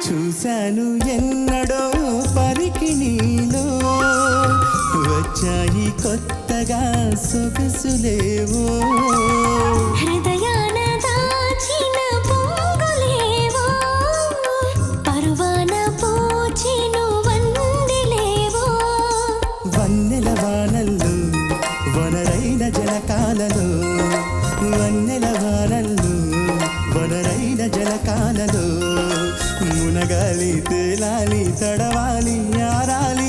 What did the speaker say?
చూశాను ఎన్నడో పరికి నీలో వచ్చాయి కొత్తగా సొగసులేవో హృదయాన దాచిన పొంగులేవో పరువాన పూచెను వన్నెలేవో వన్నెల వానల్లో వనరైన జలకాలలో వన్నెల వానల్లో వనరైన జలకాలలో మునగాలి తేలాలి తడవాలి ఆరాలి